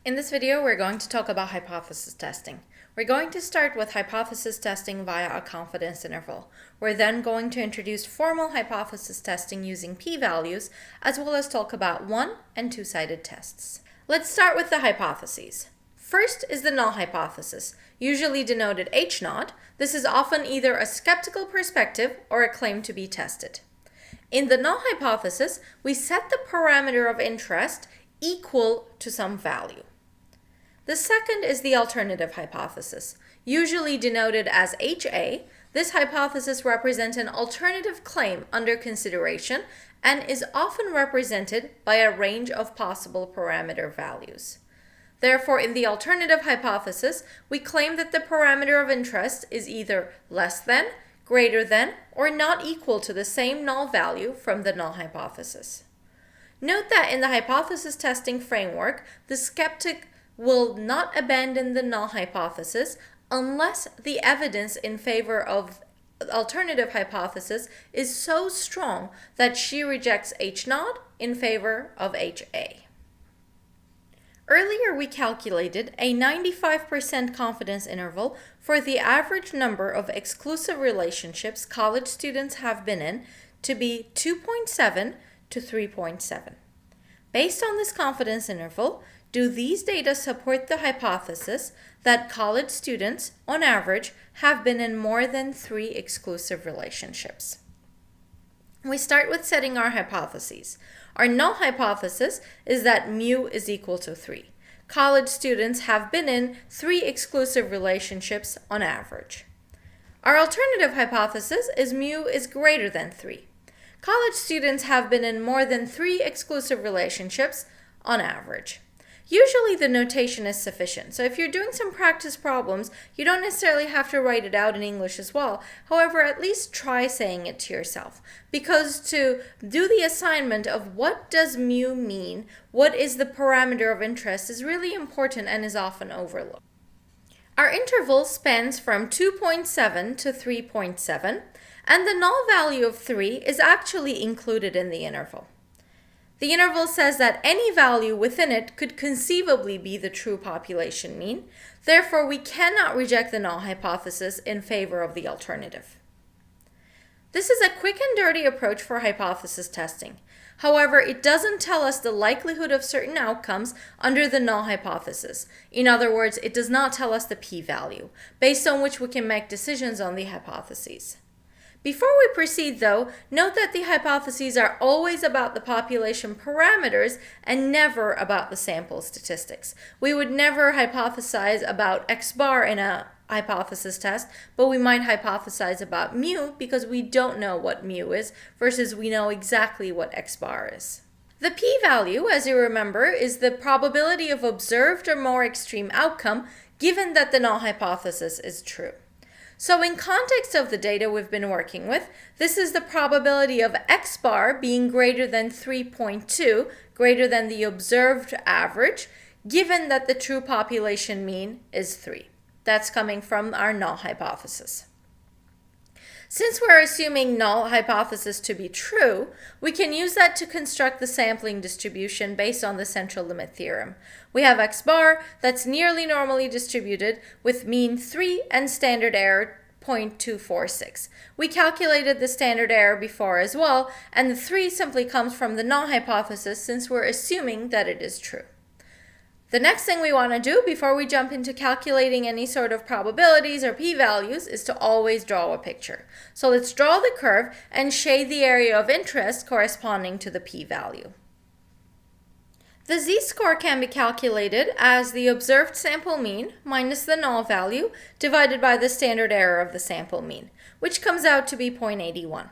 In this video, we're going to talk about hypothesis testing. We're going to start with hypothesis testing via a confidence interval. We're then going to introduce formal hypothesis testing using p-values, as well as talk about one- and two-sided tests. Let's start with the hypotheses. First is the null hypothesis, usually denoted H0. This is often either a skeptical perspective or a claim to be tested. In the null hypothesis, we set the parameter of interest equal to some value. The second is the alternative hypothesis, usually denoted as HA. This hypothesis represents an alternative claim under consideration and is often represented by a range of possible parameter values. Therefore, in the alternative hypothesis, we claim that the parameter of interest is either less than, greater than, or not equal to the same null value from the null hypothesis. Note that in the hypothesis testing framework, the skeptic will not abandon the null hypothesis unless the evidence in favor of the alternative hypothesis is so strong that she rejects H0 in favor of HA. Earlier, we calculated a 95% confidence interval for the average number of exclusive relationships college students have been in to be 2.7 to 3.7. Based on this confidence interval, do these data support the hypothesis that college students, on average, have been in more than 3 exclusive relationships? We start with setting our hypotheses. Our null hypothesis is that mu is equal to 3. College students have been in 3 exclusive relationships on average. Our alternative hypothesis is mu is greater than 3. College students have been in more than 3 exclusive relationships on average. Usually the notation is sufficient, so if you're doing some practice problems, you don't necessarily have to write it out in English as well. However, at least try saying it to yourself, because to do the assignment of what does mu mean, what is the parameter of interest, is really important and is often overlooked. Our interval spans from 2.7 to 3.7, and the null value of 3 is actually included in the interval. The interval says that any value within it could conceivably be the true population mean. Therefore, we cannot reject the null hypothesis in favor of the alternative. This is a quick and dirty approach for hypothesis testing. However, it doesn't tell us the likelihood of certain outcomes under the null hypothesis. In other words, it does not tell us the p-value, based on which we can make decisions on the hypotheses. Before we proceed, though, note that the hypotheses are always about the population parameters and never about the sample statistics. We would never hypothesize about X bar in a hypothesis test, but we might hypothesize about mu because we don't know what mu is versus we know exactly what X bar is. The p-value, as you remember, is the probability of observed or more extreme outcome given that the null hypothesis is true. So in context of the data we've been working with, this is the probability of X bar being greater than 3.2, greater than the observed average, given that the true population mean is 3. That's coming from our null hypothesis. Since we're assuming null hypothesis to be true, we can use that to construct the sampling distribution based on the central limit theorem. We have X bar that's nearly normally distributed with mean 3 and standard error 0.246. We calculated the standard error before as well, and the 3 simply comes from the null hypothesis since we're assuming that it is true. The next thing we want to do before we jump into calculating any sort of probabilities or p-values is to always draw a picture. So let's draw the curve and shade the area of interest corresponding to the p-value. The z-score can be calculated as the observed sample mean minus the null value divided by the standard error of the sample mean, which comes out to be 0.81.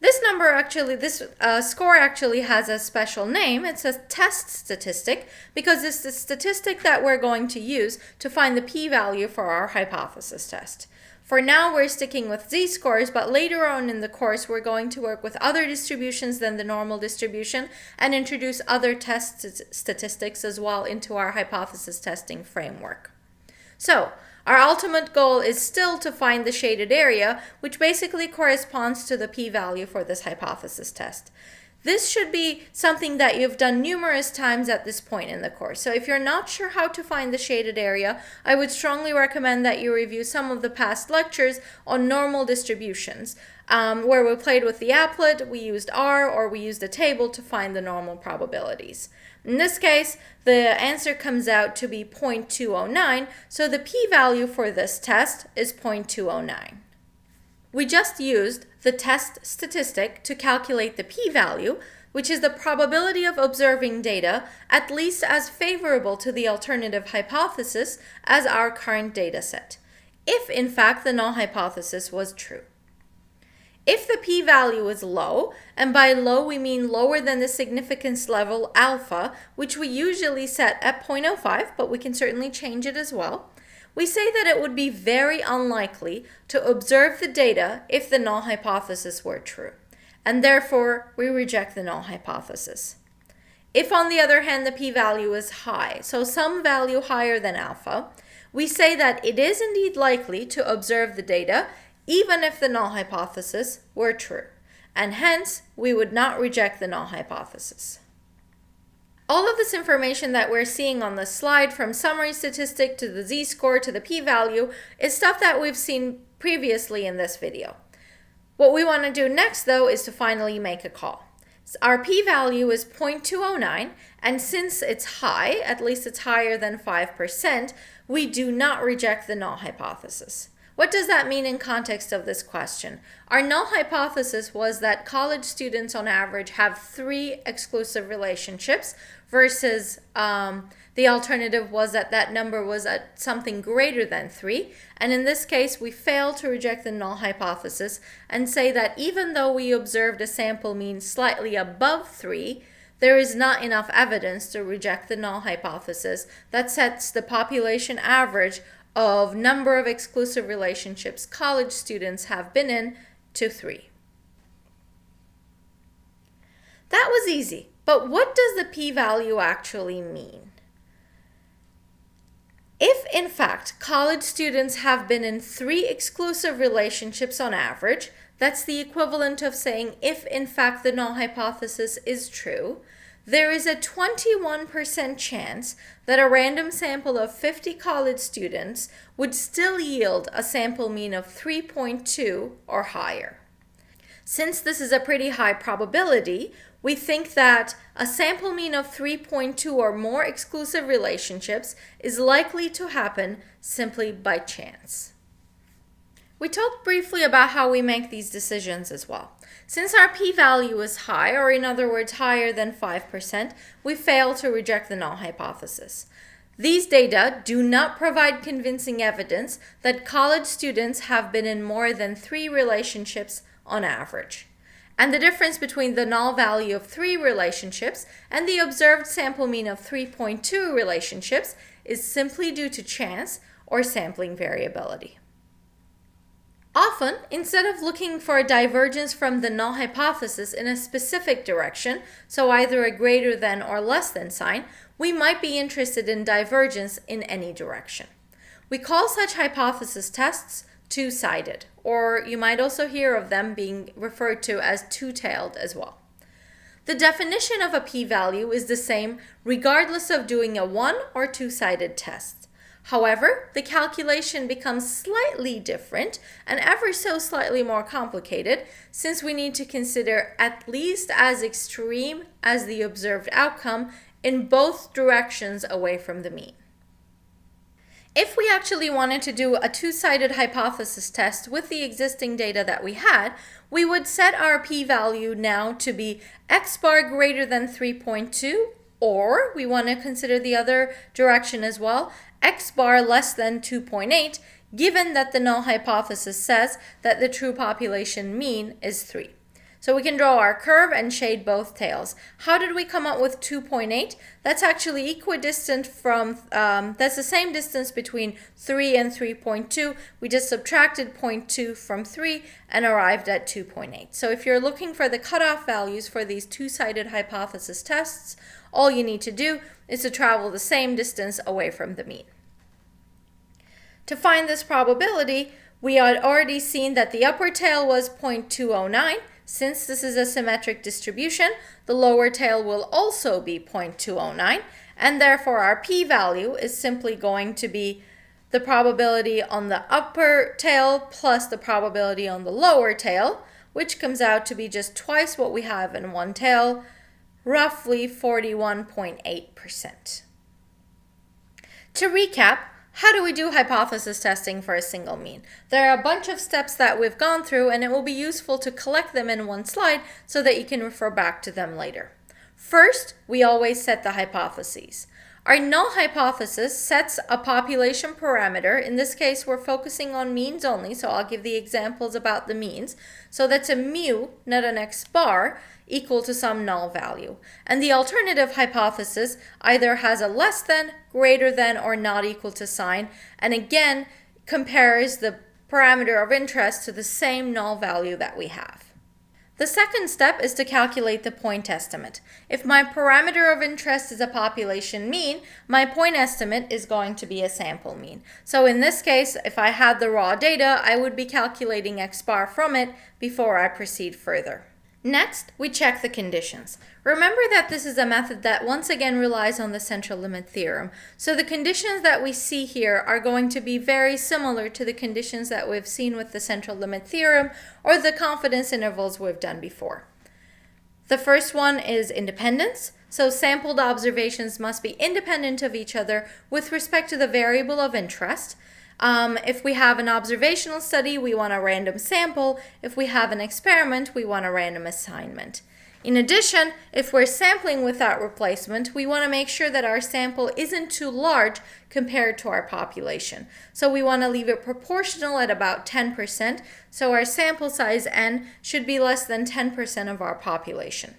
This score actually has a special name. It's a test statistic because it's the statistic that we're going to use to find the p-value for our hypothesis test. For now, we're sticking with z-scores, but later on in the course, we're going to work with other distributions than the normal distribution and introduce other test statistics as well into our hypothesis testing framework. So, our ultimate goal is still to find the shaded area, which basically corresponds to the p-value for this hypothesis test. This should be something that you've done numerous times at this point in the course. So if you're not sure how to find the shaded area, I would strongly recommend that you review some of the past lectures on normal distributions, where we played with the applet, we used R, or we used a table to find the normal probabilities. In this case, the answer comes out to be 0.209, so the p-value for this test is 0.209. We just used the test statistic to calculate the p-value, which is the probability of observing data at least as favorable to the alternative hypothesis as our current data set, if in fact the null hypothesis was true. If the p-value is low, and by low we mean lower than the significance level alpha, which we usually set at 0.05, but we can certainly change it as well, we say that it would be very unlikely to observe the data if the null hypothesis were true, and therefore we reject the null hypothesis. If, on the other hand, the p-value is high, so some value higher than alpha, we say that it is indeed likely to observe the data even if the null hypothesis were true, and hence we would not reject the null hypothesis. All of this information that we're seeing on the slide, from summary statistic to the z-score to the p-value, is stuff that we've seen previously in this video. What we want to do next, though, is to finally make a call. Our p-value is 0.209, and since it's high, at least it's higher than 5%, we do not reject the null hypothesis. What does that mean in context of this question? Our null hypothesis was that college students on average have 3 exclusive relationships versus the alternative was that that number was at something greater than 3. And in this case, we fail to reject the null hypothesis and say that even though we observed a sample mean slightly above 3, there is not enough evidence to reject the null hypothesis that sets the population average of number of exclusive relationships college students have been in to 3. That was easy, but what does the p-value actually mean? If, in fact, college students have been in 3 exclusive relationships on average, that's the equivalent of saying if, in fact, the null hypothesis is true, there is a 21% chance that a random sample of 50 college students would still yield a sample mean of 3.2 or higher. Since this is a pretty high probability, we think that a sample mean of 3.2 or more exclusive relationships is likely to happen simply by chance. We talked briefly about how we make these decisions as well. Since our p-value is high, or in other words higher than 5%, we fail to reject the null hypothesis. These data do not provide convincing evidence that college students have been in more than 3 relationships on average. And the difference between the null value of 3 relationships and the observed sample mean of 3.2 relationships is simply due to chance or sampling variability. Often, instead of looking for a divergence from the null hypothesis in a specific direction, so either a greater than or less than sign, we might be interested in divergence in any direction. We call such hypothesis tests two-sided, or you might also hear of them being referred to as two-tailed as well. The definition of a p-value is the same regardless of doing a one- or two-sided test. However, the calculation becomes slightly different and ever so slightly more complicated since we need to consider at least as extreme as the observed outcome in both directions away from the mean. If we actually wanted to do a two-sided hypothesis test with the existing data that we had, we would set our p-value now to be x bar greater than 3.2, or we want to consider the other direction as well, x bar less than 2.8, given that the null hypothesis says that the true population mean is 3. So we can draw our curve and shade both tails. How did we come up with 2.8? That's actually equidistant from, that's the same distance between 3 and 3.2. We just subtracted 0.2 from 3 and arrived at 2.8. So if you're looking for the cutoff values for these two-sided hypothesis tests, all you need to do is to travel the same distance away from the mean. To find this probability, we had already seen that the upper tail was 0.209, since this is a symmetric distribution, the lower tail will also be 0.209, and therefore our p-value is simply going to be the probability on the upper tail plus the probability on the lower tail, which comes out to be just twice what we have in one tail, roughly 41.8%. To recap, how do we do hypothesis testing for a single mean? There are a bunch of steps that we've gone through, and it will be useful to collect them in one slide so that you can refer back to them later. First, we always set the hypotheses. Our null hypothesis sets a population parameter. In this case, we're focusing on means only, so I'll give the examples about the means. So that's a mu, not an x bar, equal to some null value. And the alternative hypothesis either has a less than, greater than, or not equal to sign, and again compares the parameter of interest to the same null value that we have. The second step is to calculate the point estimate. If my parameter of interest is a population mean, my point estimate is going to be a sample mean. So in this case, if I had the raw data, I would be calculating x bar from it before I proceed further. Next, we check the conditions. Remember that this is a method that once again relies on the central limit theorem. So the conditions that we see here are going to be very similar to the conditions that we've seen with the central limit theorem or the confidence intervals we've done before. The first one is independence. So sampled observations must be independent of each other with respect to the variable of interest. If we have an observational study, we want a random sample. If we have an experiment, we want a random assignment. In addition, if we're sampling without replacement, we want to make sure that our sample isn't too large compared to our population. So we want to leave it proportional at about 10%, so our sample size n should be less than 10% of our population.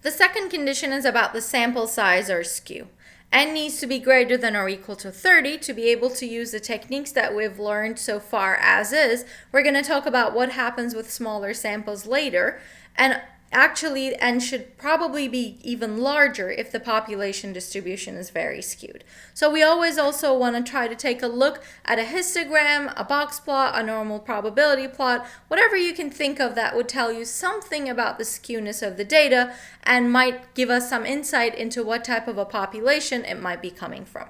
The second condition is about the sample size or skew. N needs to be greater than or equal to 30 to be able to use the techniques that we've learned so far as is. We're going to talk about what happens with smaller samples later, and actually N should probably be even larger if the population distribution is very skewed. So we always also want to try to take a look at a histogram, a box plot, a normal probability plot, whatever you can think of that would tell you something about the skewness of the data and might give us some insight into what type of a population it might be coming from.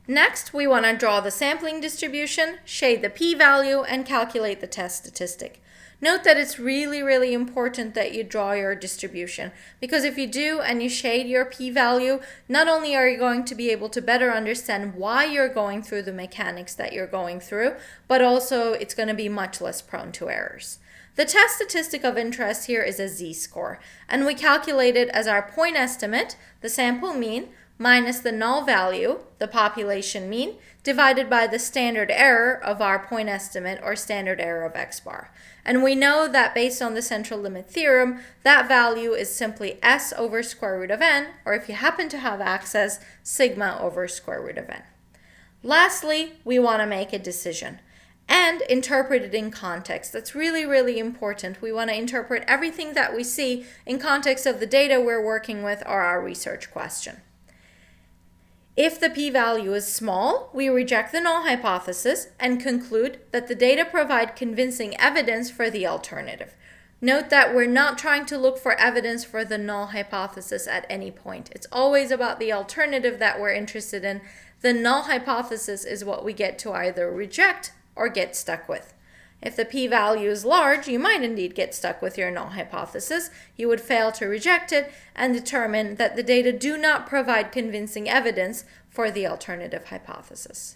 Next, we want to draw the sampling distribution, shade the p-value, and calculate the test statistic. Note that it's really important that you draw your distribution, because if you do and you shade your p-value, not only are you going to be able to better understand why you're going through the mechanics that you're going through, but also it's going to be much less prone to errors. The test statistic of interest here is a z-score, and we calculate it as our point estimate, the sample mean, minus the null value, the population mean, divided by the standard error of our point estimate or standard error of x bar. And we know that based on the central limit theorem, that value is simply s over square root of n, or if you happen to have access, sigma over square root of n. Lastly, we want to make a decision and interpret it in context. That's really important. We want to interpret everything that we see in context of the data we're working with or our research question. If the p-value is small, we reject the null hypothesis and conclude that the data provide convincing evidence for the alternative. Note that we're not trying to look for evidence for the null hypothesis at any point. It's always about the alternative that we're interested in. The null hypothesis is what we get to either reject or get stuck with. If the p-value is large, you might indeed get stuck with your null hypothesis. You would fail to reject it and determine that the data do not provide convincing evidence for the alternative hypothesis.